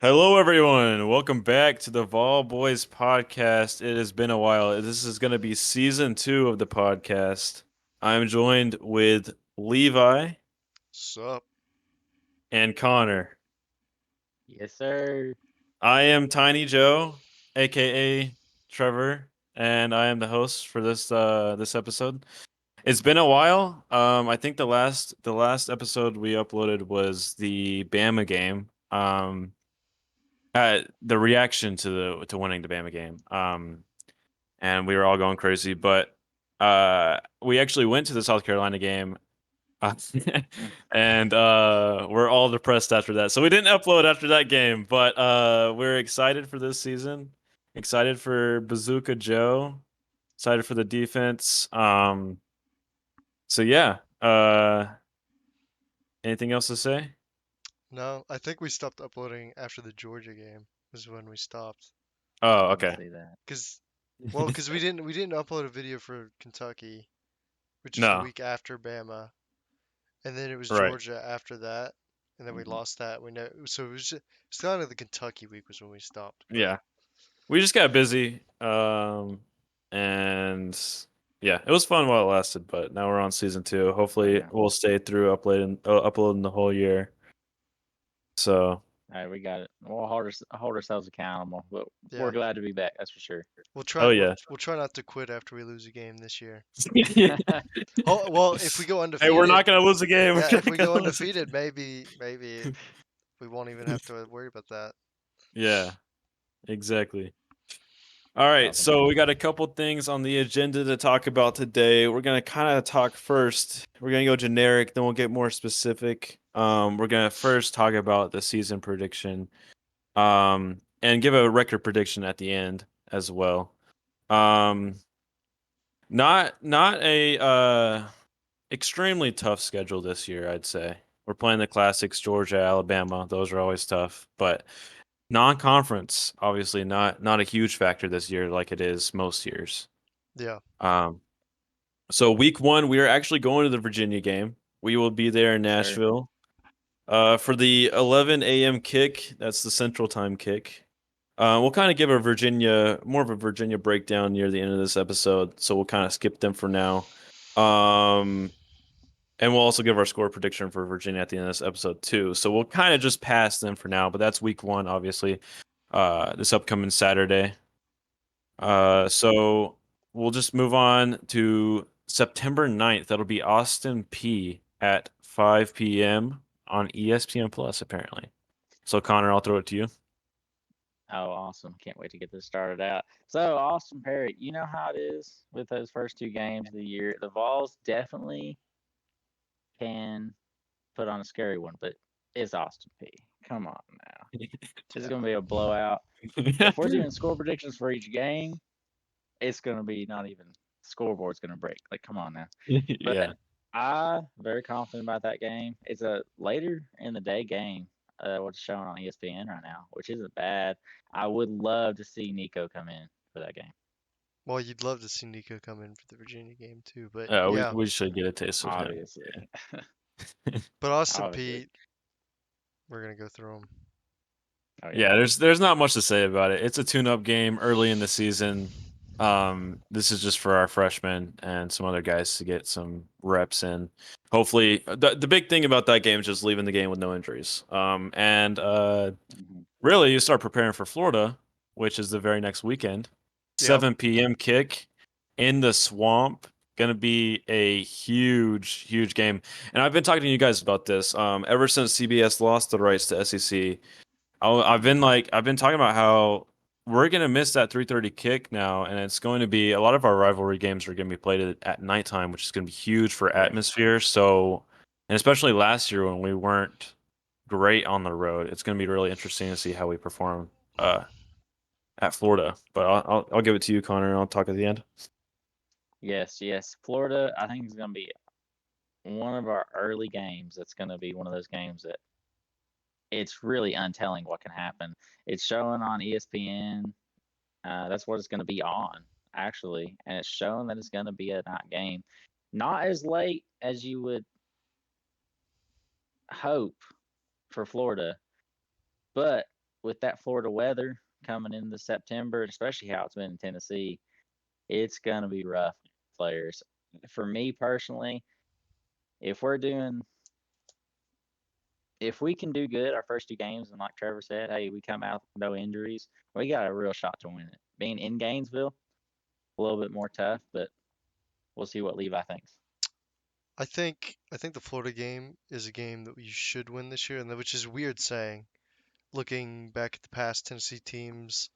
Hello, everyone. Welcome back to the Boyz podcast. It has been a while. This is going to be season 2 of the podcast. I'm joined with Levi Sup? and Connor. Yes, sir. I am Tiny Joe, aka Trevor, and I am the host for this episode. It's been a while. I think the last episode we uploaded was the Bama game. The reaction to the winning the Bama game. And we were all going crazy. But we actually went to the South Carolina game, uh, and we're all depressed after that. So we didn't upload after that game, but we're excited for this season. Excited for Bazooka Joe. Excited for the defense. So yeah. Anything else to say? No, I think we stopped uploading after the Georgia game. Was when we stopped. Oh, I can okay. see that. Cause, cause we didn't upload a video for Kentucky, which is the No, week after Bama, and then it was right. Georgia after that, and then we Hmm. lost that. We know, so it's kind of the Kentucky week was when we stopped. But Yeah. We just got busy. And yeah, it was fun while it lasted, but now we're on season 2. Oh Hopefully yeah. we'll stay through uploading the whole year. So, All right, we got it. We'll hold ourselves accountable, but we're yeah, glad to be back. That's for sure. we'll try oh we'll yeah. we'll try not to quit after we lose a game this year. Hey, Oh well, if we go we're not undefeated, gonna lose a game. We're yeah, if not we go gonna lose a undefeated, maybe we won't even have to worry about that. Yeah, exactly. All right, Awesome. so we got a couple things on the agenda to talk about today. We're gonna kind of talk first. We're gonna go generic, then we'll get more specific. We're gonna first talk about the season prediction, and give a record prediction at the end as well. Um, not a extremely tough schedule this year, I'd say. We're playing the classics, Georgia, Alabama. Those are always tough, but non-conference, obviously not a huge factor this year like it is most years. Yeah. Um, so week 1, we are actually going to the Virginia game. We will be there in Yes, sir. Nashville. For the 11 a.m. kick, that's the Central Time kick. We'll kind of give more of a Virginia breakdown near the end of this episode, so we'll kind of skip them for now. Um, and we'll also give our score prediction for Virginia at the end of this episode too. So we'll kind of just pass them for now, but that's week 1, obviously. This upcoming Saturday. So we'll just move on to September 9th. That'll be Austin P at 5 p.m. on ESPN Plus, apparently. So Connor, I'll throw it to you. Oh, awesome. Can't wait to get this started out. So, Austin Perry, you know how it is with those first two games of the year. The Vols definitely can put on a scary one, but it's Austin P. Come on now. This is Yeah. going to be a blowout. If we're doing score predictions for each game, it's going to be not even scoreboard's going to break. Like, come on now. But Yeah. I'm very confident about that game. It's a later in the day game, what's shown on ESPN right now, which isn't bad. I would love to see Nico come in for that game, Well, you'd love to see Nico come in for the Virginia game too, but We yeah. we should get a taste of him. obviously. But Austin Obviously. Pete, we're gonna go through him. Oh, yeah. Yeah, there's not much to say about it. It's a tune-up game early in the season. This is just for our freshmen and some other guys to get some reps in. Hopefully, the big thing about that game is just leaving the game with no injuries. And Hmm. really, you start preparing for Florida, which is the very next weekend. Yep. 7 p.m. kick in the swamp. Gonna be a huge game. And I've been talking to you guys about this. Ever since CBS lost the rights to SEC, I've been talking about how we're gonna miss that 3:30 kick now, and it's going to be a lot of our rivalry games are gonna be played at nighttime, which is gonna be huge for Yeah. atmosphere. So, and especially last year when we weren't great on the road, it's gonna be really interesting to see how we perform uh, at Florida. But I'll give it to you, Connor, and I'll talk at the end. Yes, yes. Florida, I think, is going to be one of our early games. That's going to be one of those games that it's really untelling what can happen. It's showing on ESPN. That's what it's going to be on, actually. And it's showing that it's going to be a night game. Not as late as you would hope for Florida, but with that Florida weather coming into September, especially how it's been in Tennessee, it's gonna be rough for players. For me personally, if we're doing if we can do good our first two games, and like Trevor said, hey, we come out with no injuries, we got a real shot to win it. Being in Gainesville, a little bit more tough, but we'll see what Levi thinks. I think the Florida game is a game that we should win this year, and which is weird saying. Looking back at the past Tennessee teams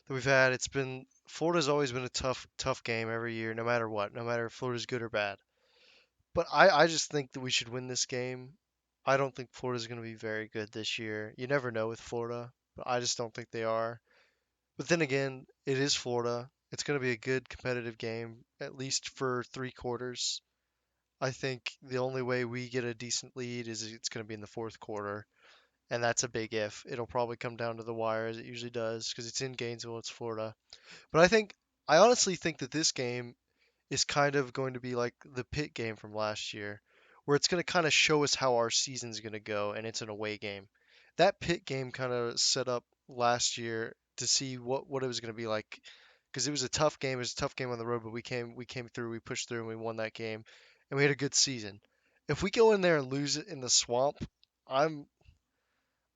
that we've had, it's been Florida's always been a tough game every year, no matter what, no matter if Florida's good or bad. But I just think that we should win this game. I don't think Florida's going to be very good this year. You never know with Florida, but I just don't think they are. But then again, it is Florida. It's going to be a good competitive game, at least for 3 quarters. I think the only way we get a decent lead is it's going to be in the fourth quarter, and that's a big if. It'll probably come down to the wire as it usually does because it's in Gainesville, it's Florida. But I honestly think that this game is kind of going to be like the Pitt game from last year, where it's going to kind of show us how our season's going to go, and it's an away game. That Pitt game kind of set up last year to see what it was going to be like, because it was a tough game. It was a tough game on the road, but we came through, we pushed through, and we won that game, and we had a good season. If we go in there and lose it in the swamp, I'm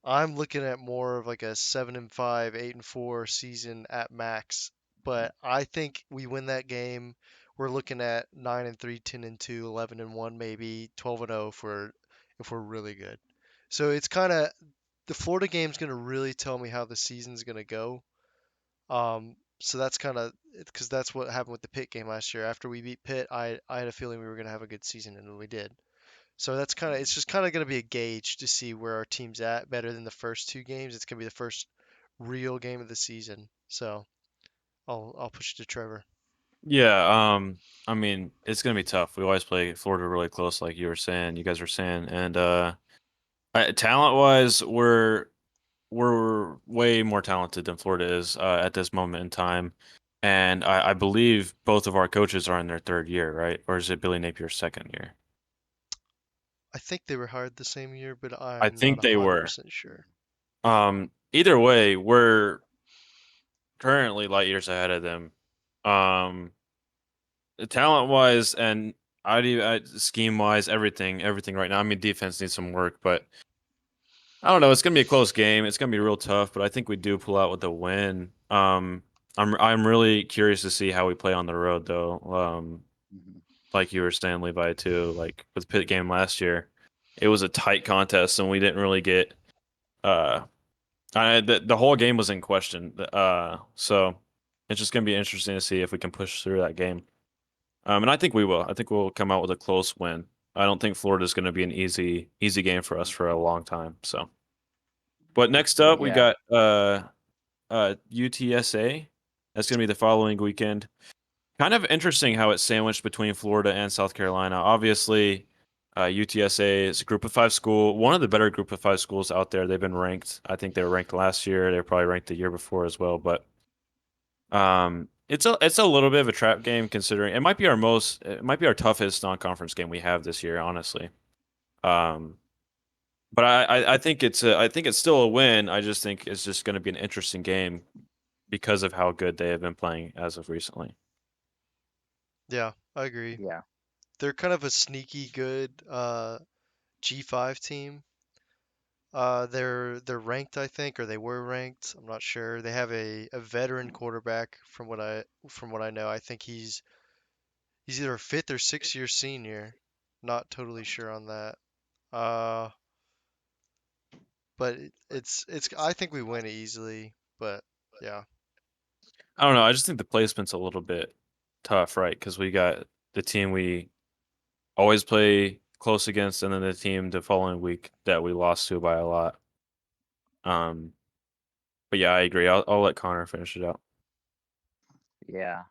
I'm looking at more of like a 7-5, 8-4 season at max. But I think we win that game. We're looking at 9-3, 10-2, 11-1, maybe 12-0 if we're really good. So it's kind of the Florida game's going to really tell me how the season's going to go. So that's kind of because that's what happened with the Pitt game last year. After we beat Pitt, I had a feeling we were going to have a good season, and we did. So it's just kind of going to be a gauge to see where our team's at better than the first two games. It's going to be the first real game of the season. So I'll push it to Trevor. Yeah, I mean, it's gonna be tough. We always play Florida really close, like you guys were saying, and talent-wise, we're way more talented than Florida is at this moment in time, and I believe both of our coaches are in their third year, right? Or is it Billy Napier's second year? I think they were hired the same year, but I I'm not think they were. 100% sure. Either way, we're currently light years ahead of them. Um, talent-wise and scheme-wise, everything right now. I mean, defense needs some work, but I don't know. It's gonna be a close game. It's gonna be real tough, but I think we do pull out with a win. I'm really curious to see how we play on the road, though. Mhm. Like you were saying, Levi, too. Like with Pitt game last year, it was a tight contest, and we didn't really get. Uh, the whole game was in question. So it's just gonna be interesting to see if we can push through that game. And I think we will. I think we'll come out with a close win. I don't think Florida's going to be an easy game for us for a long time. So, but next up we Yeah. got UTSA. That's going to be the following weekend. Kind of interesting how it's sandwiched between Florida and South Carolina. Obviously, UTSA is a Group of Five school, one of the better Group of Five schools out there. They've been ranked. I think they were ranked last year. They were probably ranked the year before as well. But it's a little bit of a trap game considering it might be our toughest non-conference game we have this year, honestly. Um, but I think I think it's still a win. I just think it's just going to be an interesting game because of how good they have been playing as of recently. Yeah, I agree. Yeah. They're kind of a sneaky good G5 team. They're ranked, I think, or they were ranked. I'm not sure. They have a veteran quarterback from what I know. I think he's either a fifth or 6 year senior. Not totally sure on that. Uh, but it's I think we win it easily. But yeah, I don't know. I just think the placement's a little bit tough, right? Because we got the team we always play close against, and then the team the following week that we lost to by a lot. Um, but yeah, I agree. I'll let Connor finish it out. Yeah.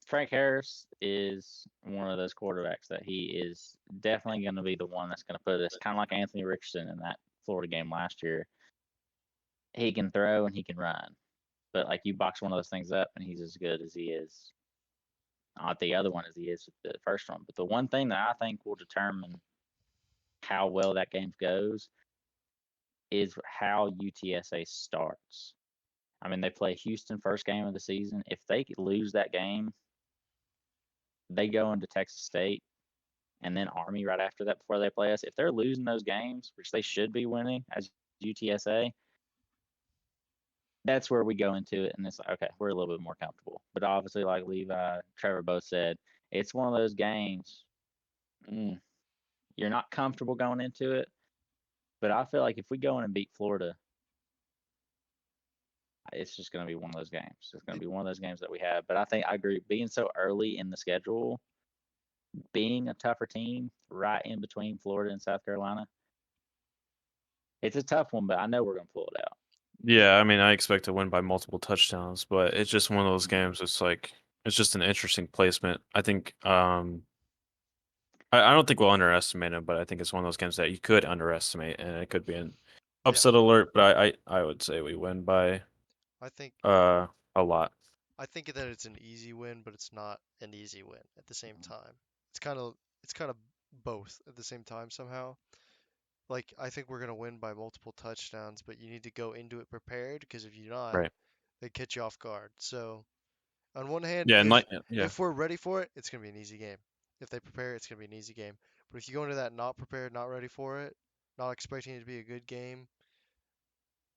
Frank Harris is one of those quarterbacks that he is definitely going to be the one that's going to put us kind of like Anthony Richardson in that Florida game last year. He can throw and he can run, but like you box one of those things up and he's as good as he is. Not the other one as he is with the first one, but the one thing that I think will determine how well that game goes is how UTSA starts. I mean, they play Houston first game of the season. If they lose that game, they go into Texas State and then Army right after that before they play us. If they're losing those games, which they should be winning as UTSA, that's where we go into it, and it's like, okay, we're a little bit more comfortable. But obviously, like Levi, Trevor both said, it's one of those games. Mm, you're not comfortable going into it, but I feel like if we go in and beat Florida, it's just going to be one of those games. It's going to be one of those games that we have. But I think I agree. Being so early in the schedule, being a tougher team right in between Florida and South Carolina, it's a tough one. But I know we're going to pull it out. Yeah, I mean, I expect to win by multiple touchdowns, but it's just one of those games. It's like it's just an interesting placement. I think I don't think we'll underestimate him, but I think it's one of those games that you could underestimate, and it could be an Yeah, upset alert. But I would say we win by I think a lot. I think that it's an easy win, but it's not an easy win at the same time. It's kind of both at the same time somehow. Like I think we're gonna win by multiple touchdowns, but you need to go into it prepared because if you're not, Right. they catch you off guard. So on one hand, Yeah, and if like yeah. if we're ready for it, it's gonna be an easy game. If they prepare, it's gonna be an easy game. But if you go into that not prepared, not ready for it, not expecting it to be a good game,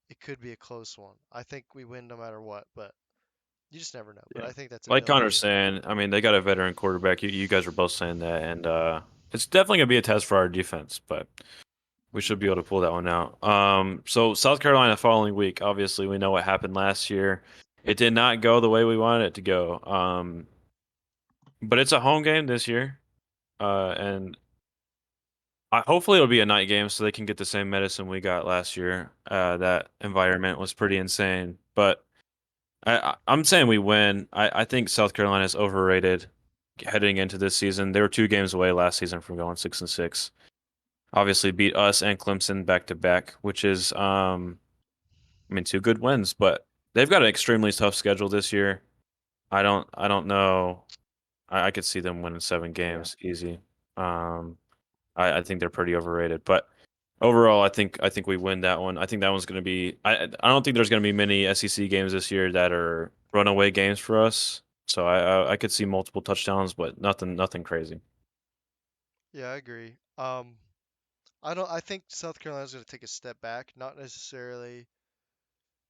it could be a close one. I think we win no matter what, but you just never know. But Yeah. I think that's a Like Connor's W. saying, I mean, they got a veteran quarterback. You guys are both saying that, and it's definitely gonna be a test for our defense, but we should be able to pull that one out. So South Carolina following week. Obviously, we know what happened last year. It did not go the way we wanted it to go. But it's a home game this year, and hopefully it'll be a night game so they can get the same medicine we got last year. That environment was pretty insane, but I'm saying we win. I think South Carolina is overrated heading into this season. They were 2 games away last season from going 6-6. Obviously beat us and Clemson back to back, which is I mean 2 good wins, but they've got an extremely tough schedule this year. I don't know. I could see them winning seven Yeah. games easy. Um, I think they're pretty overrated, but overall, I think we win that one. I think that one's going to be. I don't think there's going to be many SEC games this year that are runaway games for us. So I could see multiple touchdowns, but nothing crazy. Yeah, I agree. I think South Carolina's going to take a step back, not necessarily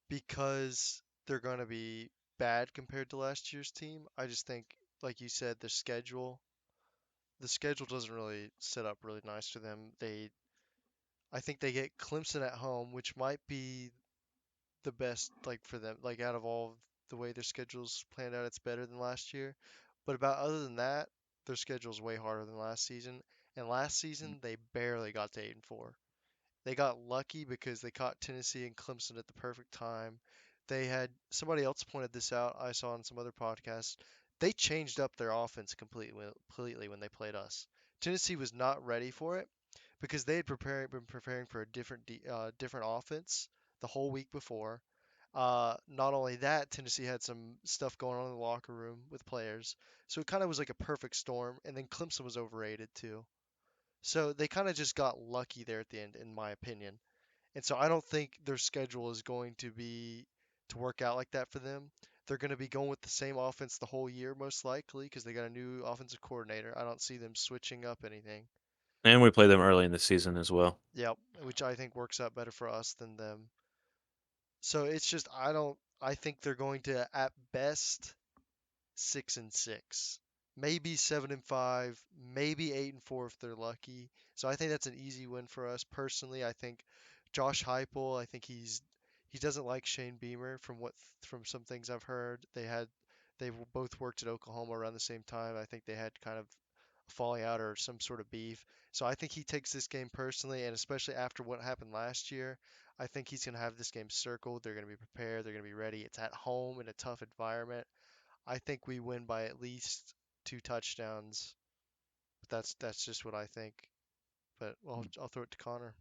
because they're going to be bad compared to last year's team. I just think, like you said, the schedule doesn't really set up really nice for them. I think they get Clemson at home, which might be the best like for them. Like out of all the way their schedule's planned out, it's better than last year. But about other than that, their schedule's way harder than last season. And last season they barely got to 8-4. They got lucky because they caught Tennessee and Clemson at the perfect time. They had somebody else pointed this out. I saw on some other podcasts. They changed up their offense completely when they played us. Tennessee was not ready for it because they had been preparing for a different offense the whole week before. Not only that, Tennessee had some stuff going on in the locker room with players, so it kind of was like a perfect storm. And then Clemson was overrated too. So they kind of just got lucky there at the end, in my opinion. And so I don't think their schedule is going to work out like that for them. They're going to be going with the same offense the whole year, most likely, because they got a new offensive coordinator. I don't see them switching up anything. And we play them early in the season as well. Yep, which I think works out better for us than them. So it's just I think they're going to at best 6-6, maybe 7-5, maybe 8-4 if they're lucky. So I think that's an easy win for us personally. I think Josh Heupel, I think he doesn't like Shane Beamer from some things I've heard. They both worked at Oklahoma around the same time. I think they had kind of a falling out or some sort of beef. So I think he takes this game personally, and especially after what happened last year, I think he's going to have this game circled. They're going to be prepared. They're going to be ready. It's at home in a tough environment. I think we win by at least 2 touchdowns. But that's just what I think. But I'll throw it to Connor.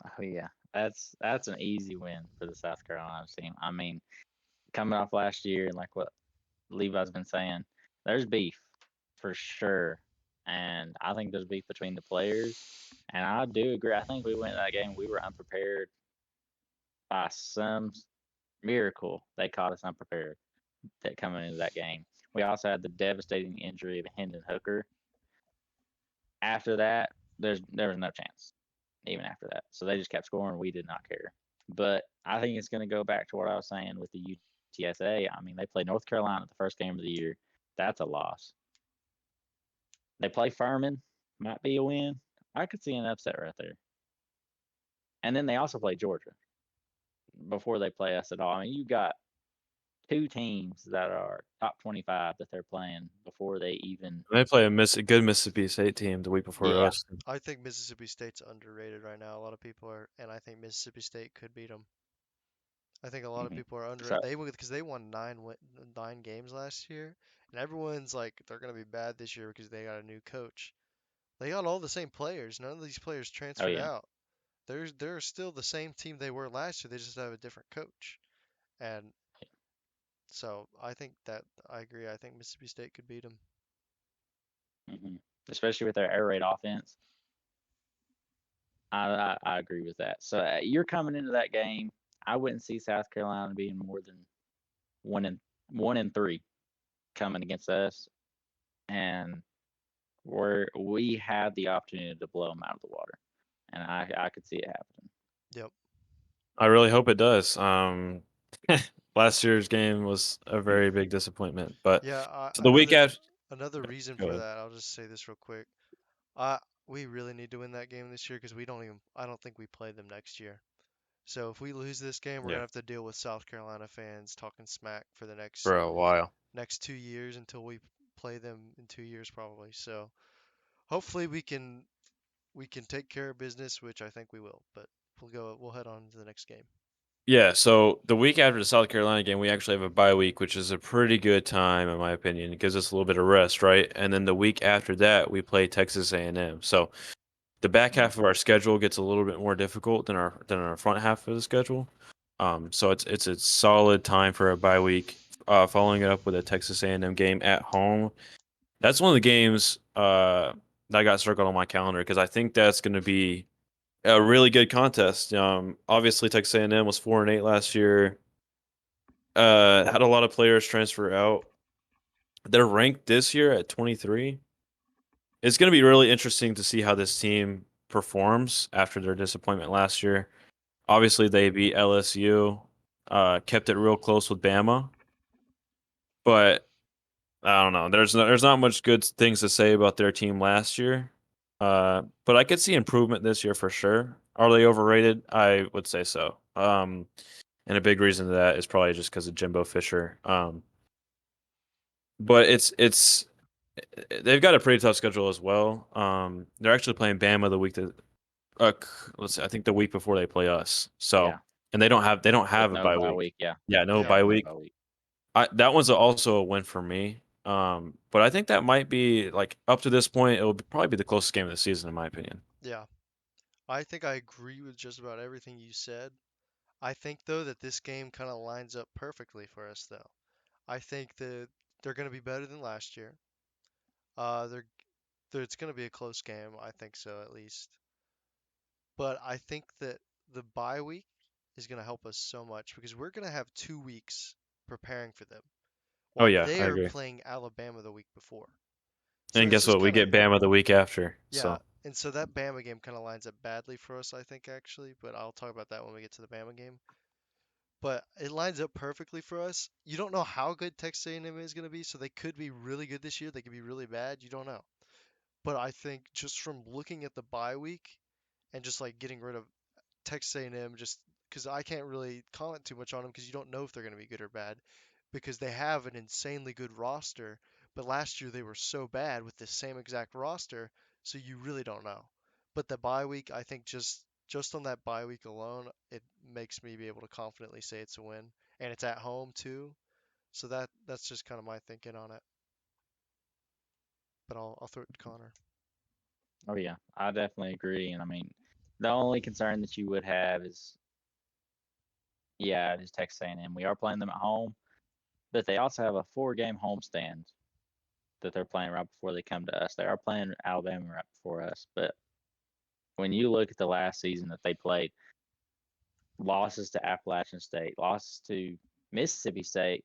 Oh yeah, that's an easy win for the South Carolina team. I mean, coming off last year and like what Levi's been saying, there's beef for sure and I think there's beef between the players. And I do agree. I think we went that game. We were unprepared by some miracle. They caught us unprepared that coming into that game. We also had the devastating injury of Hendon Hooker. After that, there was no chance, even after that. So they just kept scoring. We did not care. But I think it's going to go back to what I was saying with the UTSA. I mean, they played North Carolina the first game of the year. That's a loss. They play Furman, might be a win. I could see an upset right there. And then they also play Georgia before they play us at all. I mean, you got two teams that are top 25 that they're playing before they even. They play a good Mississippi State team the week before Yeah. us. I think Mississippi State's underrated right now. A lot of people are, and I think Mississippi State could beat them. I think a lot of Mm-hmm. people are So, underrated. They because they won 9 games last year, and everyone's like they're gonna be bad this year because they got a new coach. They got all the same players. None of these players oh, transferred yeah. out. They're still the same team they were last year. They just have a different coach. And so I think that I agree. I think Mississippi State could beat them. Mm-hmm. Especially with their air raid offense. I agree with that. So you're coming into that game. I wouldn't see South Carolina being more than one and 1-3 coming against us, and we had the opportunity to blow them out of the water, and I could see it happening. Yep. I really hope it does. Last year's game was a very big disappointment, but Yeah. so the week Another after, another reason go for ahead. that. I'll just say this real quick. Uh, we really need to win that game this year because we don't even. I don't think we play them next year. So if we lose this game, we're Yeah, gonna have to deal with South Carolina fans talking smack for the next for a while. next 2 years until we play them in 2 years probably. So hopefully we can take care of business, which I think we will. But we'll head on to the next game. Yeah, so the week after the South Carolina game, we actually have a bye week, which is a pretty good time in my opinion. It gives us a little bit of rest, right? And then the week after that, we play Texas A&M. So the back Mm. half of our schedule gets a little bit more difficult than our front half of the schedule. So it's a solid time for a bye week. Following it up with a Texas A&M game at home. That's one of the games that got circled on my calendar because I think that's going to be a really good contest. Obviously Texas A&M was 4-8 last year. Had a lot of players transfer out. They're ranked this year at 23. It's going to be really interesting to see how this team performs after their disappointment last year. Obviously, they beat LSU, kept it real close with Bama, but I don't know. There's not much good things to say about their team last year. But I could see improvement this year for sure. Are they overrated? I would say so. And a big reason to that is probably just because of Jimbo Fisher. But they've got a pretty tough schedule as well. They're actually playing Bama the week that let's see, I think the week before they play us. So Yeah, and they don't with have a no bye bye week. week. Yeah, Yeah, no Yeah. bye no week. bye week. That one's also a win for me. But I think that might be like up to this point, it will probably be the closest game of the season in my opinion. Yeah. I think I agree with just about everything you said. I think though that this game kind of lines up perfectly for us though. I think that they're going to be better than last year. It's going to be a close game. I think so at least. But I think that the bye week is going to help us so much because we're going to have 2 weeks preparing for them Oh while yeah, they I are agree. playing Alabama the week before. So And this guess is what? We kind of get Bama the week after. yeah, So and so that Bama game kind of lines up badly for us, I think actually, but I'll talk about that when we get to the Bama game. But it lines up perfectly for us. You don't know how good Texas A&M is going to be, so they could be really good this year. They could be really bad. You don't know. But I think just from looking at the bye week and just like getting rid of Texas A&M, just because I can't really comment too much on them because you don't know if they're going to be good or bad because they have an insanely good roster. But last year they were so bad with the same exact roster, so you really don't know. But the bye week, I think just on that bye week alone, it makes me be able to confidently say it's a win, and it's at home too. So that's just kind of my thinking on it. But I'll throw it to Connor. Oh yeah, I definitely agree. And I mean, the only concern that you would have is, yeah, it is Texas A&M. We are playing them at home, but they also have a 4-game homestand that they're playing right before they come to us. They are playing Alabama right before us, but when you look at the last season that they played, losses to Appalachian State, losses to Mississippi State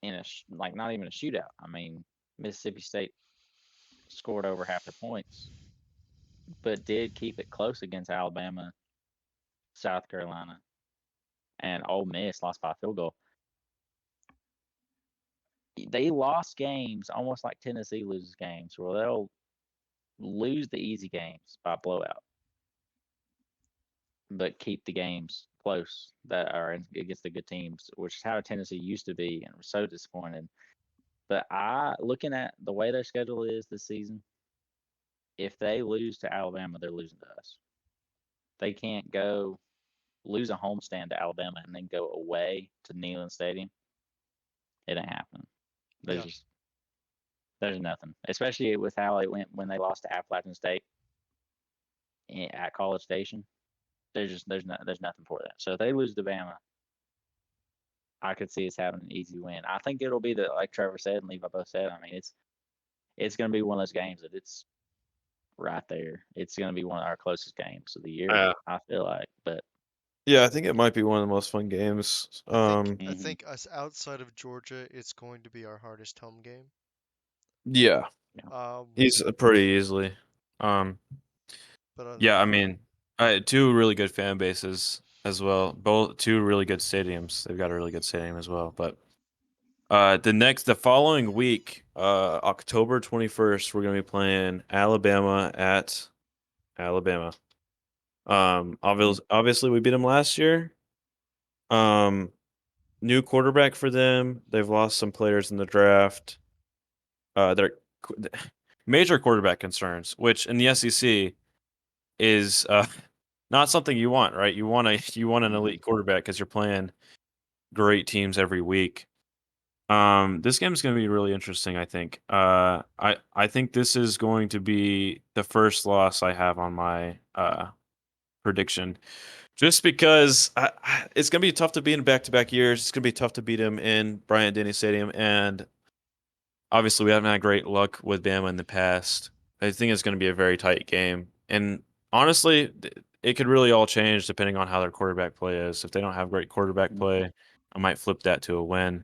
in like not even a shootout. I mean, Mississippi State scored over half their points, but did keep it close against Alabama, South Carolina, and Ole Miss lost by a field goal. They lost games almost like Tennessee loses games, where they'll lose the easy games by blowout, but keep the games close that are against the good teams, which is how Tennessee used to be, and was so disappointed. But looking at the way their schedule is this season, if they lose to Alabama, they're losing to us. They can't go lose a homestand to Alabama and then go away to Neyland Stadium. It ain't happening. There's Yeah. just there's nothing, especially with how it went when they lost to Appalachian State at College Station. There's nothing for that. So if they lose to Bama, I could see us having an easy win. I think it'll be like Trevor said and Levi both said. I mean, it's going to be one of those games that it's right there. It's going to be one of our closest games of the year. I feel like, but Yeah, I think it might be one of the most fun games. I think us outside of Georgia, it's going to be our hardest home game. Yeah, Um, he's pretty easily. Um, but other yeah, I than that, mean, two really good fan bases as well. Both two really good stadiums. They've got a really good stadium as well. But the following week, October 21st, we're gonna be playing Alabama at Alabama. Obviously we beat them last year. New quarterback for them. They've lost some players in the draft. They're major quarterback concerns, which in the SEC is not something you want, right? You want an elite quarterback because you're playing great teams every week. This game is going to be really interesting, I think. I think this is going to be the first loss I have on my prediction, just because it's going to be tough to beat in back-to-back years. It's going to be tough to beat him in Bryant-Denny Stadium, and obviously we haven't had great luck with Bama in the past. I think it's going to be a very tight game, and honestly, it could really all change depending on how their quarterback play is. If they don't have great quarterback play, I might flip that to a win.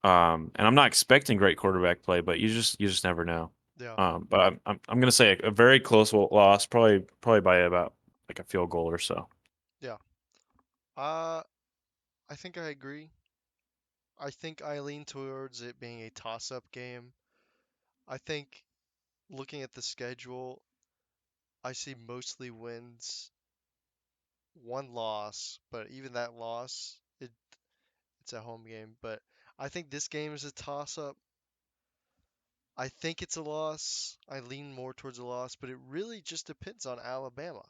And I'm not expecting great quarterback play, but you just never know. yeah, But I'm gonna say a very close loss, probably by about like a field goal or so. yeah. I think I agree. I think I lean towards it being a toss-up game. I think looking at the schedule, I see mostly wins, one loss, but even that loss, it's a home game. But I think this game is a toss-up. I think it's a loss. I lean more towards a loss, but it really just depends on Alabama.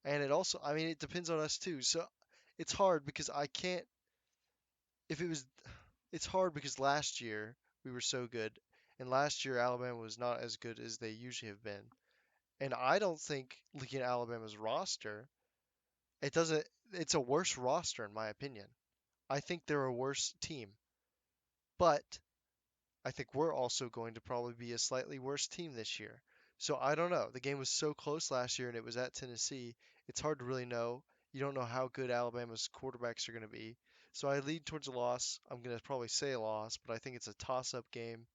And it also, I mean, it depends on us too. So it's hard because I can't, if it was, it's hard because last year we were so good. And last year Alabama was not as good as they usually have been. And I don't think looking at Alabama's roster, it doesn't, it's a worse roster in my opinion. I think they're a worse team. But I think we're also going to probably be a slightly worse team this year. So I don't know. The game was so close last year and it was at Tennessee. It's hard to really know. You don't know how good Alabama's quarterbacks are going to be. So I lead towards a loss. I'm going to probably say a loss, but I think it's a toss-up game.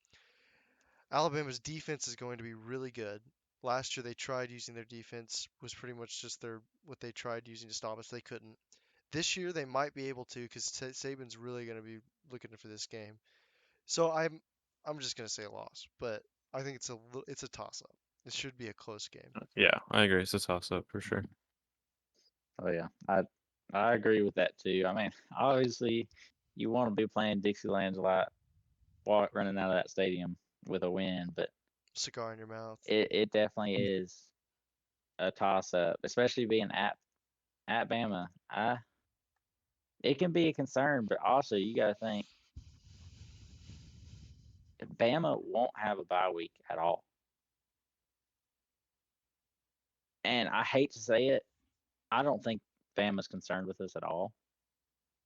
Alabama's defense is going to be really good. Last year they tried using their defense was pretty much just their what they tried using to stop us. They couldn't. This year they might be able to because Saban's really going to be looking for this game. So I'm just gonna say a loss, but I think it's a toss up. It should be a close game. Yeah, I agree. It's a toss up for sure. oh yeah, I agree with that too. I mean, obviously, you want to be playing Dixieland's a lot, running out of that stadium with a win, but Cigar in your mouth. it definitely is a toss up, especially being at Bama. It can be a concern, but also you got to think Bama won't have a bye week at all. And I hate to say it, I don't think Bama's concerned with us at all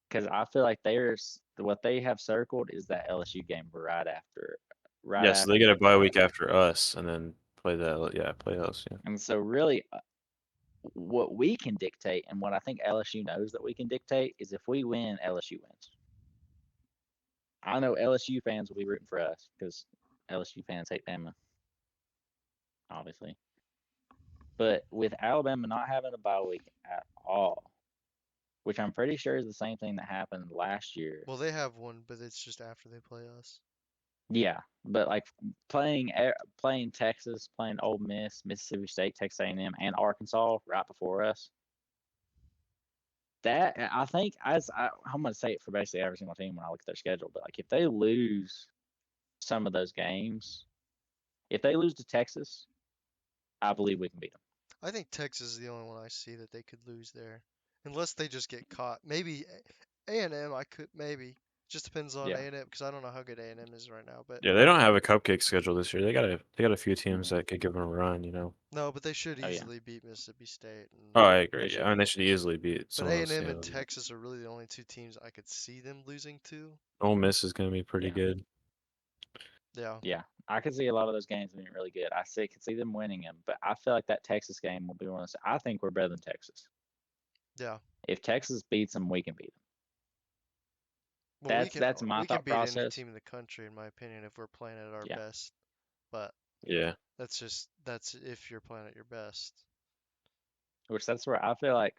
because I feel like there's what they have circled is that LSU game right after right Yeah, so after they get a they bye play week us. after us, and then play that. Yeah, play us. Yeah. And so really, what we can dictate, and what I think LSU knows that we can dictate, is if we win, LSU wins. I know LSU fans will be rooting for us because LSU fans hate Bama, obviously. But with Alabama not having a bye week at all, which I'm pretty sure is the same thing that happened last year. Well, they have one, but it's just after they play us. Yeah, but like playing Texas, playing Ole Miss, Mississippi State, Texas A&M, and Arkansas right before us. That I think I'm gonna say it for basically every single team when I look at their schedule. But like if they lose some of those games, if they lose to Texas, I believe we can beat them. I think Texas is the only one I see that they could lose there, unless they just get caught. Maybe A&M, I could maybe. Just depends on Yeah. A&M because I don't know how good A&M is right now. But Yeah, they don't have a cupcake schedule this year. They got a few teams Mm. that could give them a run. You know. no, but they should Oh yeah, easily beat Mississippi State. Oh, I they agree. Yeah, I should. mean, they should easily beat But some of those. A&M You and know, Texas are really the only two teams I could see them losing to. Ole Miss is going to be pretty Yeah, good. Yeah, yeah. I could see a lot of those games being really good. Could see them winning them, but I feel like that Texas game will be one of those. I think we're better than Texas. yeah. If Texas beats them, we can beat them. Well, That's my we can thought beat any process. team in the country, in my opinion, if we're playing at our Yeah, best. But Yeah. that's if you're playing at your best. which that's where I feel like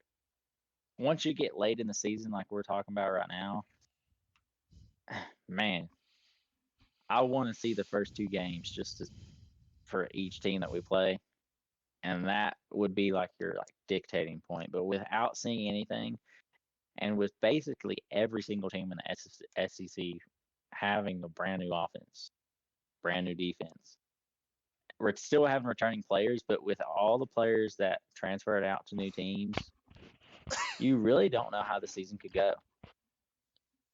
once you get late in the season, like we're talking about right now, man, I want to see the first two games for each team that we play, and that would be like your like dictating point. But without seeing anything, and with basically every single team in the SEC having a brand new offense, brand new defense, we're still having returning players, but with all the players that transferred out to new teams, you really don't know how the season could go.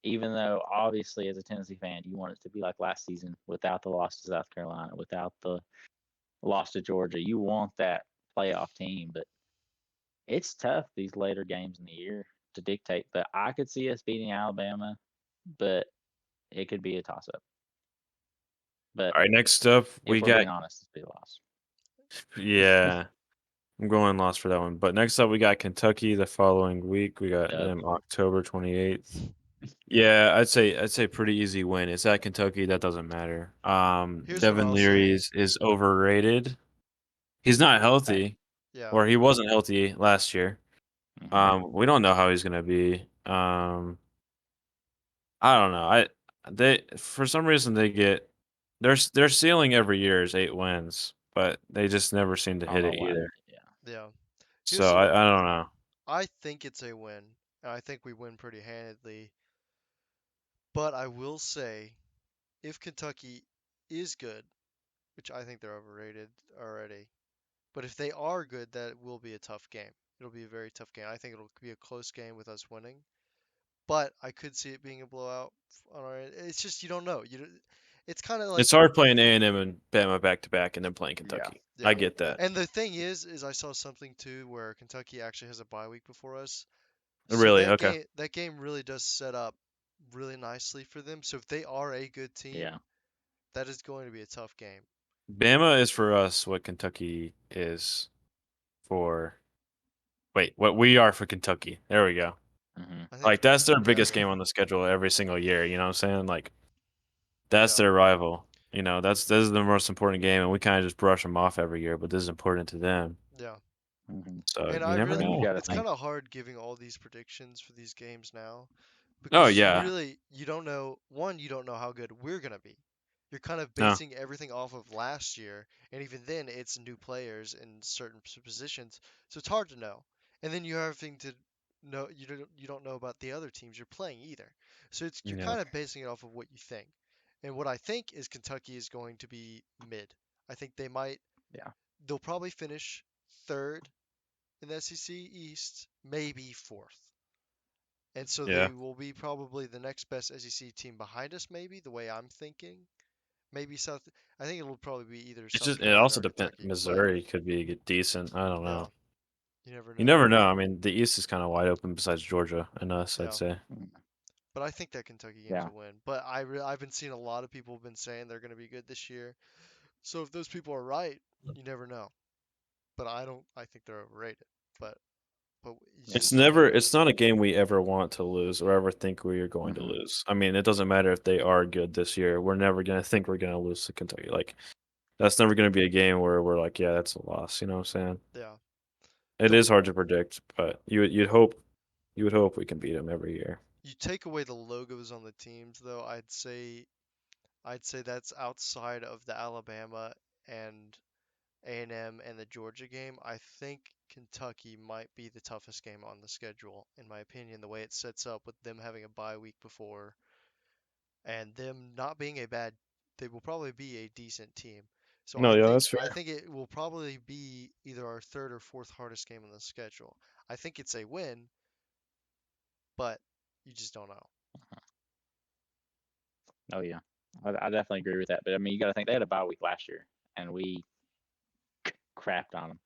Even though obviously as a Tennessee fan, you want it to be like last season without the loss to South Carolina, without the loss to Georgia. You want that playoff team, but it's tough these later games in the year to dictate. But I could see us beating Alabama, but it could be a toss up. But All right. Next up, we if we're got. being honest, it's be a loss. Yeah, I'm going lost for that one. But next up, we got Kentucky the following week. We got Dub. them October 28th. Yeah, I'd say pretty easy win. It's at Kentucky. That doesn't matter. Here's what Devin I'll Leary say. is overrated. He's not Okay. healthy, Yeah, or he wasn't healthy last year. Mm-hmm. We don't know how he's gonna be. I don't know. They for some reason they get their ceiling every year is 8 wins, but they just never seem to I don't hit know it why. either. Yeah. yeah. So Here's I don't know. I think it's a win, and I think we win pretty handedly. But I will say, if Kentucky is good, which I think they're overrated already, but if they are good, that will be a tough game. It'll be a very tough game. I think it'll be a close game with us winning, but I could see it being a blowout on our end. It's just you don't know. It's kind of like It's hard playing A&M and Bama back to back and then playing Yeah. Kentucky. I yeah. get that. And the thing is I saw something too where Kentucky actually has a bye week before us. So Really? Okay. that game really does set up really nicely for them. So if they are a good Yeah. team, that is going to be a tough game. Bama is for us what Kentucky is for. Wait, what we are for Kentucky. There we go. Mm-hmm. I think Like that's their yeah. biggest game on the schedule every single year. You know what I'm saying? Like that's Yeah. their rival. You know, this is the most important game, and we kind of just brush them off every year. But this is important to them. Yeah. Mm-hmm. So And you I never really And you know. got to it's think. kind of hard giving all these predictions for these games now Oh because yeah. you don't know one, you don't know how good we're going to be. You're kind of No. basing everything off of last year, and even then it's new players in certain positions, so it's hard to know. And then you're having to know you don't know about the other teams you're playing either. So it's you're Yeah. kind of basing it off of what you think. And what I think is Kentucky is going to be mid. I think Yeah. they'll probably finish third in the SEC East, maybe fourth. And so Yeah. they will be probably the next best SEC team behind us, maybe, the way I'm thinking. Maybe South. I think it'll probably be either It's South just it Carolina also or depends. Kentucky. But Missouri could be decent. I don't yeah, know. you never You know. never know. I mean, the East is kind of wide open besides Georgia and us. I'd Yeah. say. Mm. But I think that Kentucky game's Yeah. a win. But I've been seeing a lot of people have been saying they're going to be good this year. So if those people are right, you never know. But I don't. I think they're overrated. But you Yeah. It's just don't know. never. It's not a game we ever want to lose or ever think we are going to Mm-mm. lose. I mean, it doesn't matter if they are good this year. We're never gonna think we're gonna lose to Kentucky. Like that's never gonna be a game where we're like, yeah, that's a loss. You know what I'm saying? Yeah. It The is hard to predict, but you would hope we can beat them every year. You take away the logos on the teams though, I'd say that's outside of the Alabama and A&M and the Georgia game. I think Kentucky might be the toughest game on the schedule, in my opinion, the way it sets up with them having a bye week before and them not being a bad, they will probably be a decent team. So No, I yeah, think that's fair. I think it will probably be either our third or fourth hardest game on the schedule. I think it's a win, but you just don't know. Oh yeah. I definitely agree with that. But I mean, you got to think they had a bye week last year, and we crapped on them.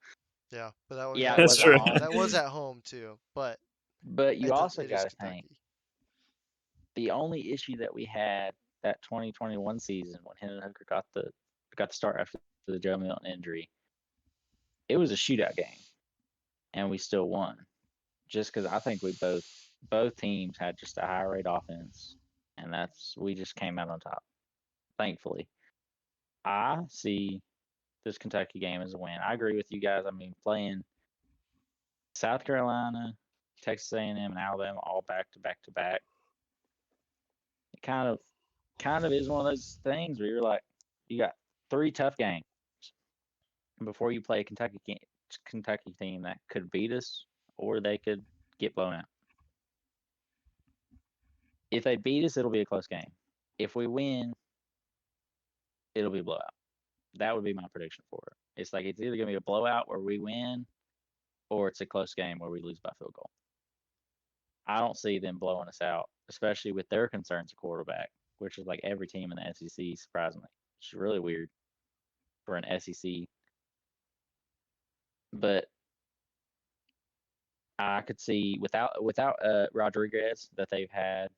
Yeah, but that was Yeah, at it That's was at true. home. home, That was at home too. But but you also it got is to think Kentucky. the only issue that we had that 2021 season when Hendon Hooker got the start after the Joe Milton injury, it was a shootout game, and we still won. Just because I think we both teams had just a high rate offense, and we just came out on top. Thankfully, I see this Kentucky game as a win. I agree with you guys. I mean, playing South Carolina, Texas A&M, and Alabama all back to back to back, it kind of is one of those things where you're like, you got three tough games before you play a Kentucky team that could beat us or they could get blown out. If they beat us, it'll be a close game. If we win, it'll be a blowout. That would be my prediction for it. It's like it's either gonna be a blowout where we win, or it's a close game where we lose by field goal. I don't see them blowing us out, especially with their concerns at quarterback, which is like every team in the SEC, surprisingly. It's really weird for an SEC. But I could see without Rodriguez that they've had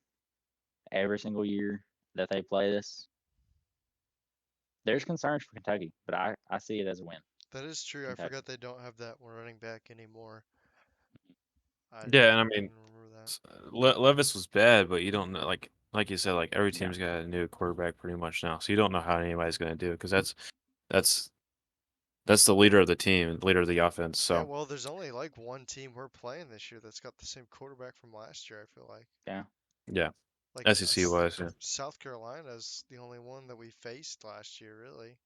every single year that they play this. There's concerns for Kentucky, but I see it as a win. That is true. I Kentucky. forgot they don't have that running back anymore. I Yeah, and I didn't mean, even remember that. Levis was bad, but you don't know, like you said, like every Yeah. team's got a new quarterback pretty much now, so you don't know how anybody's going to do because that's that's the leader of the team, leader of the offense. Yeah, So well, there's only like one team we're playing this year that's got the same quarterback from last year, I feel like. Yeah. yeah, Like SEC wise, yeah, South Carolina's the only one that we faced last year, really,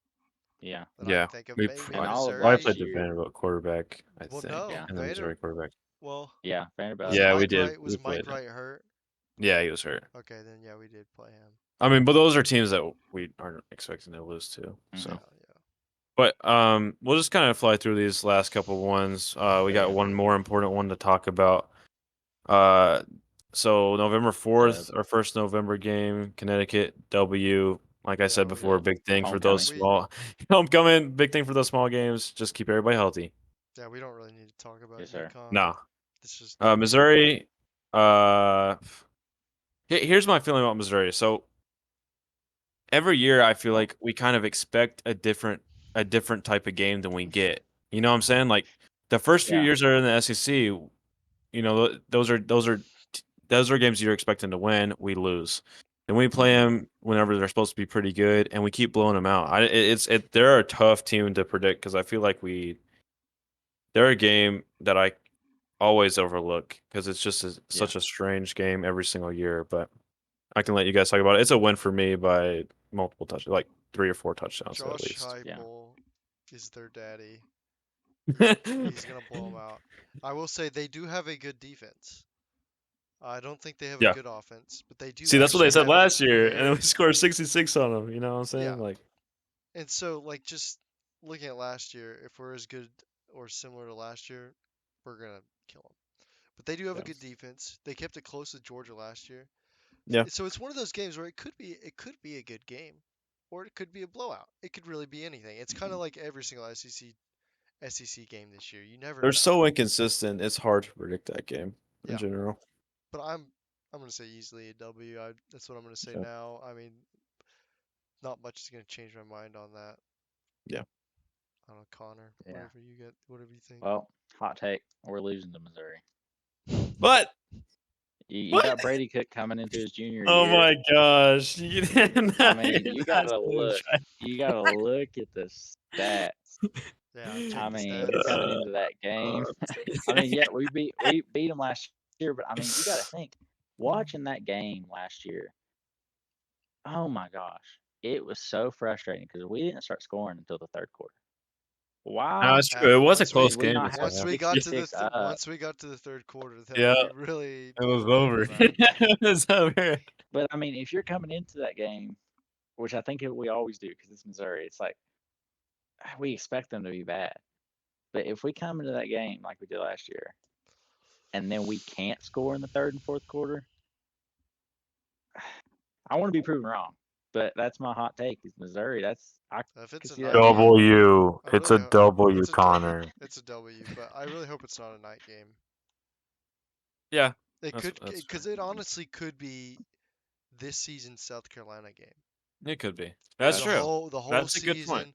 Yeah. that I yeah. can think of. We Maybe And all of well, I last played Missouri. the year. Vanderbilt quarterback, I Well, think, no, Yeah. and the Missouri quarterback. Well, Yeah. Vanderbilt. was Yeah, we Mike did. Wright We was Mike played it. Wright hurt? Yeah, he was hurt. Okay, then yeah, we did play him. I mean, but those are teams that we aren't expecting to lose to. Mm-hmm. Yeah, So, yeah. but we'll just kind of fly through these last couple ones. We got Yeah. one more important one to talk about. Uh, so November 4th, our first November game, Connecticut W. Like I Yeah, said before, The big thing for those homecoming. we small homecoming. Big thing for those small games. Just keep everybody healthy. yeah, we don't really need to talk about Yes, sir. UConn. No, It's just W. Missouri. Uh, here's my feeling about Missouri. So every year, I feel Oh, like we kind of expect a different type of game than we get. You know what I'm saying? Like the first few yeah. years are in the SEC. Those are games you're expecting to win. We lose. Then we play Mm-hmm. them whenever they're supposed to be pretty good, and we keep blowing them out. They're a tough team to predict because I feel like they're a game that I always overlook because it's just Yeah. such a strange game every single year. But I can let you guys talk about it. It's a win for me by multiple touches, like 3 or 4 touchdowns at Josh least. Yeah. Heupel is their daddy. He's gonna blow them out. I will say they do have a good defense. I don't think they have a Yeah. good offense, but they do See, that's what they actually said have a last year, and then we very scored 66 on them. You know what I'm yeah. saying? Like, And so like just looking at last year, if we're as good or similar to last year, we're gonna kill them. But they do have a yeah, good defense. They kept it close with Georgia last year. yeah. So it's one of those games where it could be a good game, or it could be a blowout. It could really be anything. It's kind of like every single SEC game this year. You never They're know. so inconsistent. It's hard to predict that game in Yeah, general. but I'm gonna say easily a W. That's what I'm gonna say Okay. now. I mean, not much is gonna change my mind on that. Yeah. I don't know, Connor. Yeah. Whatever you think. Well, hot take. We're losing to Missouri. What? You What? got Brady Cook coming into his junior Oh year. my gosh! You didn't. I mean, you not gotta even look. try. You gotta look at the stats. Yeah, check I the mean, you're stats. coming into that game. I mean, yeah, we beat them last year, but I mean, you got to think watching that game last year. Oh my gosh, it was so frustrating because we didn't start scoring until the third quarter. No, Wow, it's true. It was a Once we close did we game not to have start once out. we got to the 66 up? once we got to the third quarter, then Yeah, we really it was blew them over. out. It was over. But I mean, if you're coming into that game, which I think we always do because it's Missouri, it's like we expect them to be bad. But if we come into that game like we did last year, and then we can't score in the third and fourth quarter, I want to be proven wrong. But that's my hot take. Is Missouri? I If it's could a see that night being a game, one. W. I It's really a hope W, it's a Connor. it's a W, but I really hope it's not a night game. Yeah, It that's could, that's fair. because it honestly could be this season's South Carolina game. It could be. Because That's Yeah. true. the whole That's a good point.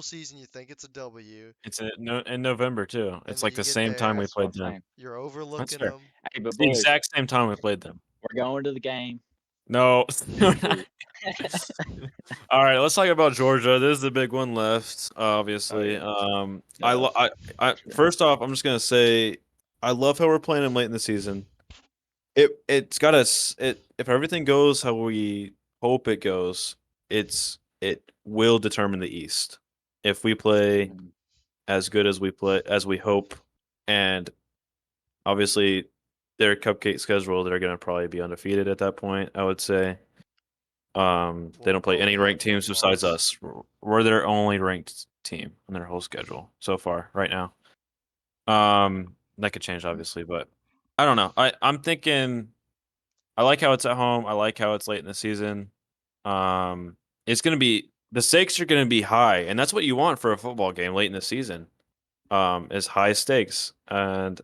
season, you think it's a W, It's in November too. and It's then like you the get same time we there, That's what played I'm them. saying. you're That's overlooking fair. them. Hey, but It's the boys, exact same time we played them. we're going to the game. No. we're not. 2-2. All right, let's talk about Georgia. This is the big one left, Oh obviously. yeah. I, Duh. lo- I Sure. first off, I'm just gonna say, I love how we're playing them late in the season. It's got us. If everything goes how we hope it goes, it will determine the East. If we play Mhm. as good as we hope, and obviously their cupcake schedule, they're gonna probably be undefeated at that point, I would say. They We'll don't play probably any have ranked one teams besides loss. us. We're their only ranked team on their whole schedule so far right now. That could change obviously, but I don't know. I'm thinking I like how it's at home. I like how it's late in the season. Um, it's gonna be the stakes are gonna be high, and that's what you want for a football game late in the season. Is high stakes, and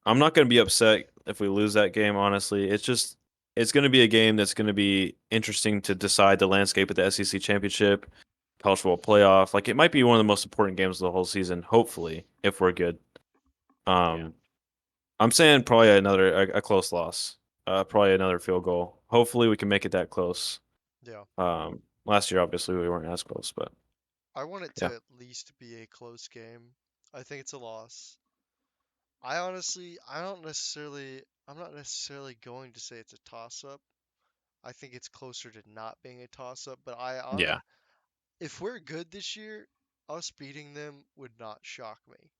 I'm not gonna be upset if we lose that game. Honestly, it's gonna be a game that's gonna be interesting to decide the landscape of the SEC championship, college football playoff. Like it might be one of the most important games of the whole season. Hopefully, if we're good. Um, I'm saying probably a close loss. Probably another field goal. Hopefully, we can make it that close. Yeah. Last year obviously we weren't as close, but I want it yeah, to at least be a close game. I think it's a loss. I'm not necessarily going to say it's a toss up. I think it's closer to not being a toss up, but yeah, if we're good this year, us beating them would not shock me.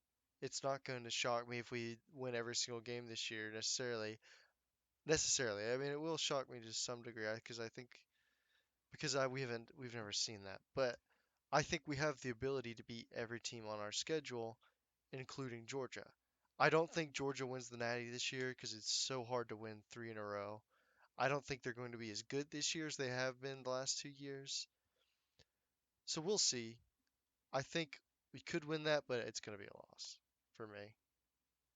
It's not going to shock me if we win every single game this year necessarily. Necessarily, I mean, it will shock me to some degree because I think we've never seen that, but I think we have the ability to beat every team on our schedule, including Georgia. I don't think Georgia wins the Natty this year because it's so hard to win three in a row. I don't think they're going to be as good this year as they have been the last 2 years. So we'll see. I think we could win that, but it's going to be a loss for me.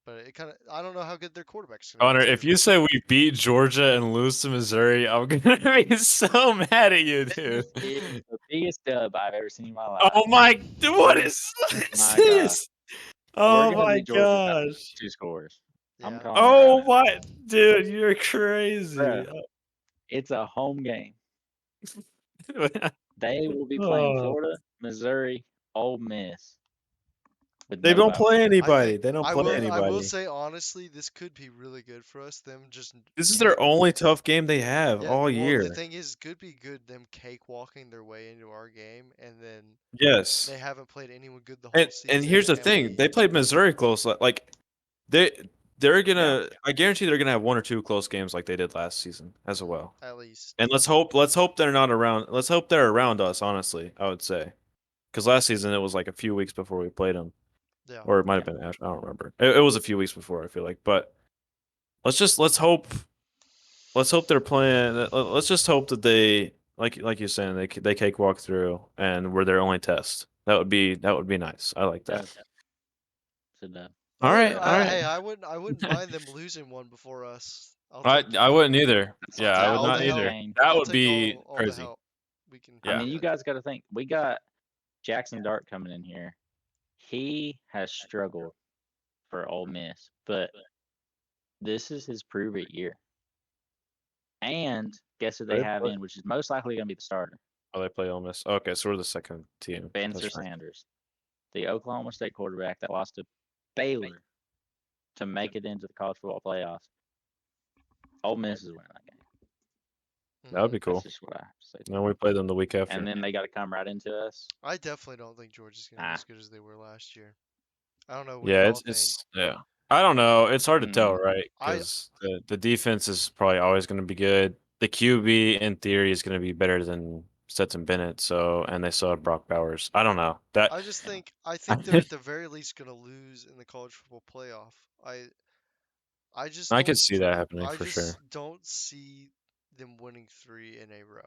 But I don't know how good their quarterback's going to be Connor, too. if you say we beat Georgia and lose to Missouri, I'm gonna be so mad at you, This dude. is the biggest dub I've ever seen in my life. Oh my, what is My God. this? We're Oh gonna my beat Georgia by gosh. 2 scores. I'm Yeah. calling it right Oh now. my, dude, you're crazy. Bruh, it's a home game. They will be playing Oh. Florida, Missouri, Ole Miss with They don't nobody. play I think anybody. They don't play I will anybody. say honestly, this could be really good for us. Them just This is their cake. only tough game they have Yeah, all well, the year. thing is, could be good them cakewalking their way into our game, and then Yes. they haven't played anyone good the whole And here's season, the and thing: we they played Missouri close. Like they they're Yeah, gonna. I guarantee they're gonna have one or two close games like they did last season as well. at least, And let's hope they're not around. Let's hope they're around us. Honestly, I would say because last season it was like a few weeks before we played them, yeah, or it might have yeah. been. I don't remember. It was a few weeks before. I feel like, but let's hope they're playing. Let's just hope that they like you're saying they cakewalk through and we're their only test. That would be nice. I like that. Dub. It's a dub. All right, all right. Hey, I wouldn't mind them losing one before us. I'll I take I wouldn't either. That's Yeah, I that would will not be a either. game. That I'll would take be all the crazy. help we can. I Yeah. mean, you get. guys got to think. We got Jackson Dart coming in here. He has struggled for Ole Miss, but this is his prove it year. And guess who they have in, which is most likely going to be the starter? Oh, they play Ole Miss. Okay, so we're the second team. Spencer That's right. Sanders, the Oklahoma State quarterback that lost to Baylor to make it into the college football playoffs. Ole Miss is winning that game. That would be That's cool. just what I have to say. And then we play them the week after. And then they got to come right into us. I definitely don't think Georgia's gonna be Nah. as good as they were last year. I don't know what Yeah, y'all it's yeah. I don't know. It's hard to tell, right? I- Because the defense is probably always going to be good. The QB in theory is going to be better than Stetson Bennett. So, and they still have Brock Bowers. I don't know that. I just think they're at the very least gonna lose in the college football playoff. I just I don't, could see that happening I for just sure. don't see them winning 3 in a row.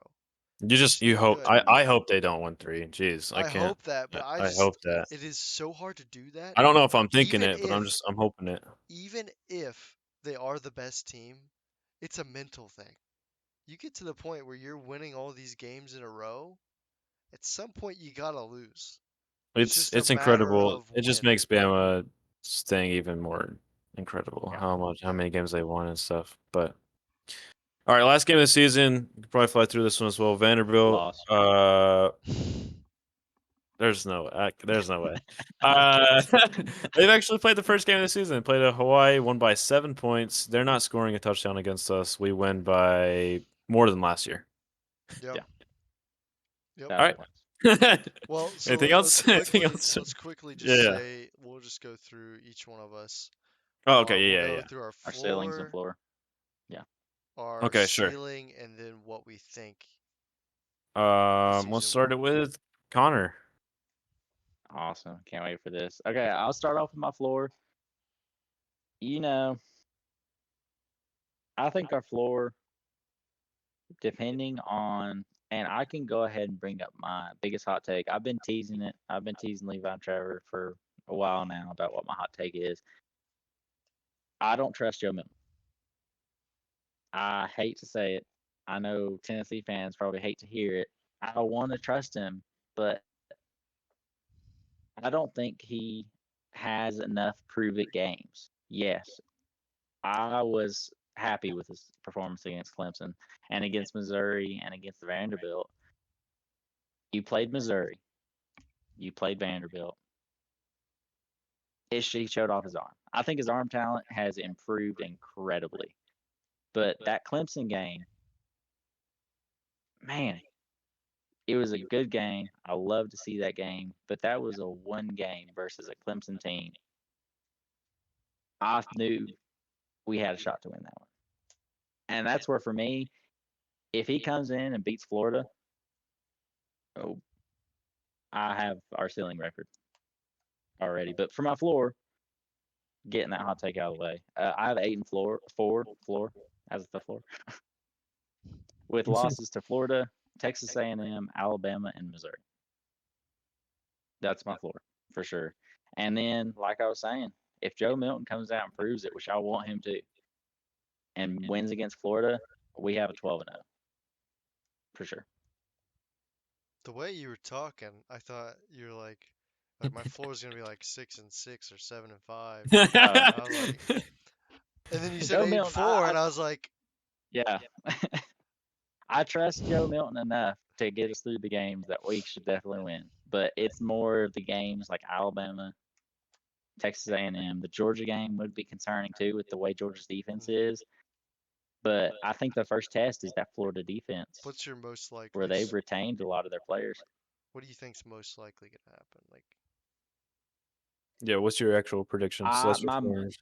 You hope. good. I hope they don't win 3. Jeez, I I can't. hope that, but I hope that. it is so hard to do that. I don't know if I'm thinking Even it, but if I'm hoping it. even if they are the best team, it's a mental thing. You get to the point where you're winning all these games in a row, at some point you gotta lose. just a It's matter incredible. of It just when. makes Bama's thing even more incredible. Yeah. How Yeah. many games they won and stuff. But all right, last game of the season. You could probably fly through this one as well. Vanderbilt. Loss. There's no way. They've actually played the first game of the season. Played at Hawaii, won by 7 points. They're not scoring a touchdown against us. We win by more than last year. Yep. Yeah. Yep. All right. Well, so Anything else? Anything else? let's quickly just Yeah. say we'll just go through each one of us. Oh, okay. We'll Yeah, go yeah. through our Our ceilings and floor, floor. our Okay, sure. ceiling, and then what we think. We'll season start it with Connor. Awesome. Can't wait for this. Okay, I'll start off with my floor. You know, I think our floor, depending on, and I can go ahead and bring up my biggest hot take. I've been teasing it. I've been teasing Levi and Trevor for a while now about what my hot take is. I don't trust Joe Milton. I hate to say it. I know Tennessee fans probably hate to hear it. I want to trust him, but I don't think he has enough prove it games. Yes, I was happy with his performance against Clemson and against Missouri and against the Vanderbilt. You played Missouri. You played Vanderbilt. He showed off his arm. I think his arm talent has improved incredibly. But that Clemson game, man, it was a good game. I love to see that game, but that was a one game versus a Clemson team. I knew we had a shot to win that one. And that's where, for me, if he comes in and beats Florida, oh, I have our ceiling record already. But for my floor, getting that hot take out of the way, I have 8 and floor as the floor, with losses to Florida, Texas A&M, Alabama, and Missouri. That's my floor for sure. And then, like I was saying, if Joe Milton comes out and proves it, which I want him to, and wins against Florida, we have a 12-0 for sure. The way you were talking, I thought you were like my floor is gonna be like 6-6 or 7-5. I was like, and then you said Joe 8 and Milton, 4, and I was like, yeah. I trust Joe Milton enough to get us through the games that we should definitely win. But it's more of the games like Alabama, Texas A&M. The Georgia game would be concerning too with the way Georgia's defense is. But I think the first test is that Florida defense, what's your most likely? where they've retained a lot of their players. What do you think's most likely gonna happen? Like, Yeah, what's your actual predictions? That's your floors.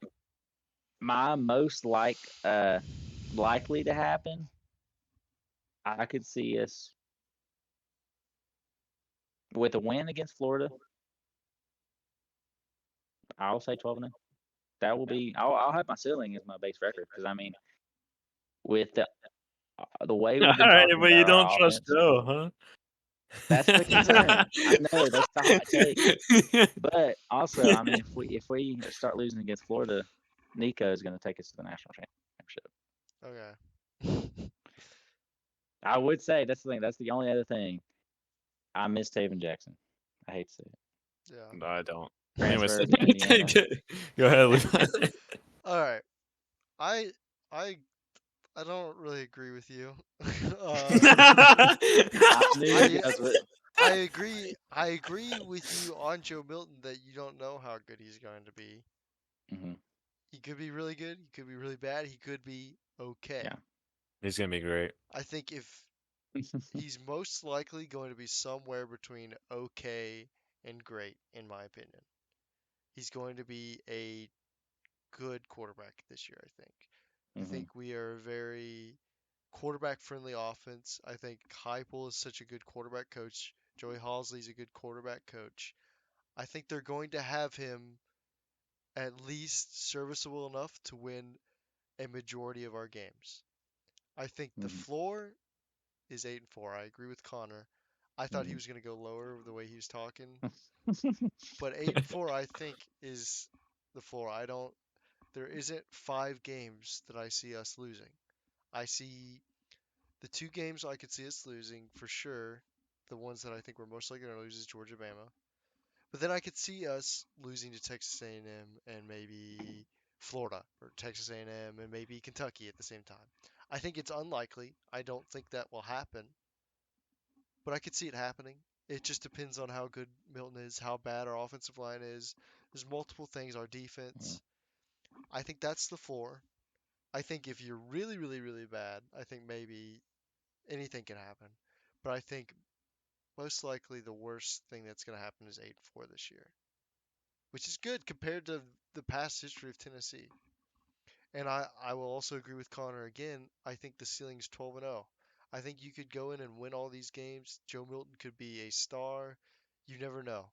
My most likely to happen, I could see us with a win against Florida. I'll say 12-0. That will be. I'll have my ceiling as my base record because I mean, with the way we've been All right, talking but about you our don't offense, trust Joe, huh? that's the concern. I know that's the hot take. But also, I mean, if we start losing against Florida, Nico is going to take us to the national championship. Okay. I would say that's the thing. That's the only other thing. I miss Taven Jackson. I hate to say it. Yeah. No, I don't. Anyways, Transfer to Indiana. go ahead, Levi. All right. I I I don't really agree with you. uh, I knew you I guys would. I agree with you on Joe Milton that you don't know how good he's going to be. Hmm. He could be really good. He could be really bad. He could be okay. Yeah. He's gonna be great. I think if he's most likely going to be somewhere between okay and great, in my opinion. He's going to be a good quarterback this year, I think. I Hmm. think we are a very quarterback friendly offense. I think Heupel is such a good quarterback coach. Joey Halsley's a good quarterback coach. I think they're going to have him at least serviceable enough to win a majority of our games. I think the Hmm. floor is 8-4. I agree with Connor. I thought he Hmm. was going to go lower the way he was talking, but 8-4 I think is the floor. I don't There isn't 5 games that I see us losing. I see the 2 games I could see us losing for sure. The ones that I think we're most likely going to lose is Georgia, Bama. But then I could see us losing to Texas A&M and M and maybe Florida or Texas A&M and M and maybe Kentucky at the same time. I think it's unlikely. I don't think that will happen, but I could see it happening. It just depends on how good Milton is, how bad our offensive line is. There's multiple things. Our defense. I think that's the floor. I think if you're really, really, really bad, I think maybe anything can happen. But I think most likely the worst thing that's going to happen is 8-4 this year, which is good compared to the past history of Tennessee. And I will also agree with Connor again. I think the ceiling's 12-0. I think you could go in and win all these games. Joe Milton could be a star. You never know.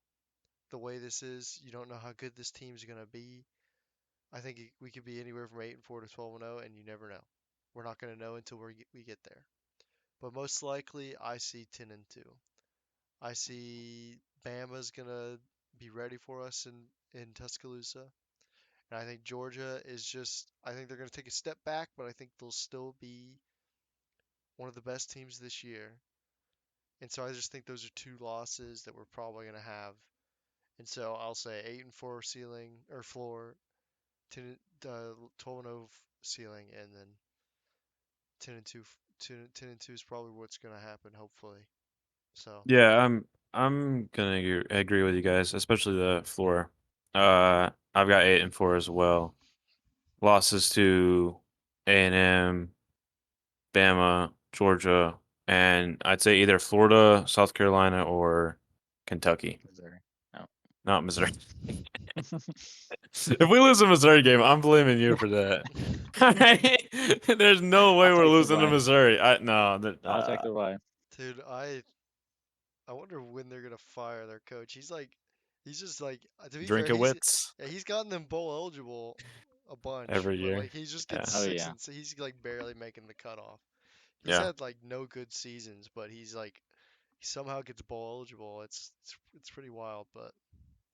The way this is, you don't know how good this team's going to be. I think we could be anywhere from 8-4 to 12-0, and you never know. We're not going to know until we get there. But most likely, I see 10-2. I see Bama's gonna be ready for us in Tuscaloosa, and I think Georgia is just. I think they're gonna take a step back, but I think they'll still be one of the best teams this year. And so I just think those are 2 losses that we're probably gonna have. And so I'll say 8-4 ceiling or floor, 10, 12-0 ceiling, and then 10-2. 10-2 is probably what's gonna happen, hopefully. So Yeah, I'm gonna agree with you guys, especially the floor. I've got 8-4 as well. Losses to A&M, Bama, Georgia, and I'd say either Florida, South Carolina, or Kentucky. Missouri. Oh. Not Missouri. If we lose a Missouri game, I'm blaming you for that. There's no way I'll we're take the losing to blame. Missouri. No, I'll take the blame. dude, I wonder when they're gonna fire their coach. He's just like, to be fair, Drinkowitz he's gotten them bowl eligible a bunch, every but year. like he just Yeah, gets Oh six yeah. and he's like barely making the cutoff. He's yeah. had like no good seasons, but he somehow gets bowl eligible. It's pretty wild, but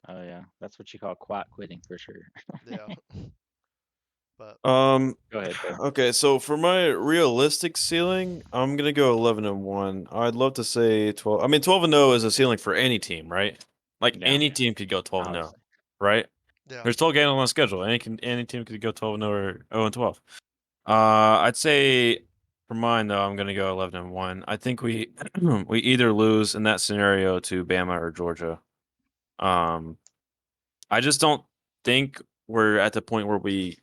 Oh yeah. That's what you call quiet quitting for sure. yeah, but Um. Go ahead, Trey. Okay, so for my realistic ceiling, I'm gonna go 11-1. I'd love to say 12. I mean, 12-0 is a ceiling for any team, right? Like Yeah. any team could go 12-0, Obviously. right? yeah, There's 12 games on the schedule. Any team could go 12-0 or 0-12. I'd say for mine though, I'm gonna go 11-1. I think we we either lose in that scenario to Bama or Georgia. Um, I just don't think we're at the point where we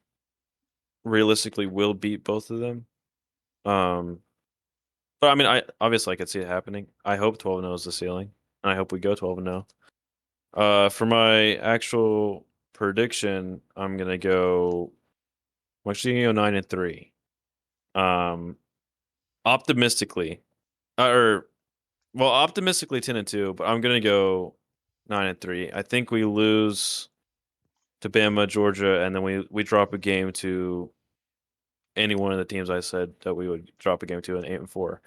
realistically will beat both of them. Um, but I mean, I obviously I could see it happening. I hope 12-0 is the ceiling, and I hope we go 12-0. For my actual prediction, I'm gonna go. I'm actually gonna go 9-3. Um, optimistically, or well, optimistically 10-2, but I'm gonna go 9-3. I think we lose to Bama, Georgia, and then we drop a game to any one of the teams I said that we would drop a game to in 8-4.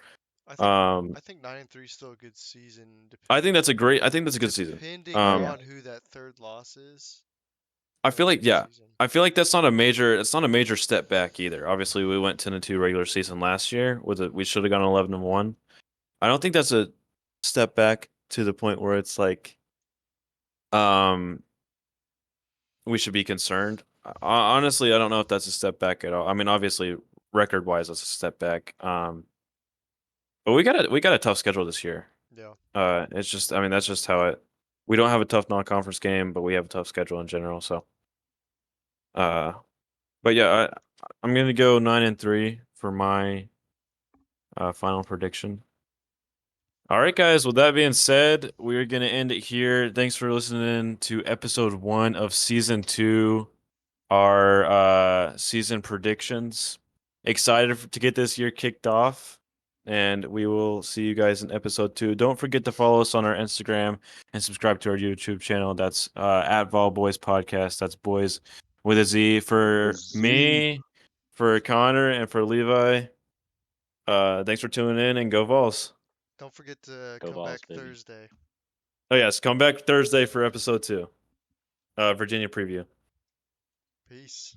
I think Um, I think 9-3 is still a good season, I think that's a good season. depending Oh Um, yeah. on who that third loss is. I feel like regular yeah. season. I feel like that's not a major. It's not a major step back either. Obviously, we went 10-2 regular season last year. We should have gone 11-1. I don't think that's a step back to the point where it's like, um, we should be concerned. Honestly, I don't know if that's a step back at all. I mean, obviously, record wise, that's a step back. But we got a tough schedule this year. Yeah. It's just, I mean, that's just how it. We don't have a tough non-conference game, but we have a tough schedule in general. So, uh, but yeah, I'm gonna go 9-3 for my final prediction. All right, guys. With that being said, we're gonna end it here. Thanks for listening to episode 1 of season 2, our season predictions. Excited to get this year kicked off, and we will see you guys in episode 2. Don't forget to follow us on our Instagram and subscribe to our YouTube channel. That's at Vol Boys Podcast. That's boys with a Z. For Z. me, for Connor, and for Levi. Thanks for tuning in, and go Vols. Don't forget to Go come Vols, back baby. Thursday. Oh yes, come back Thursday for episode 2. Virginia preview. Peace.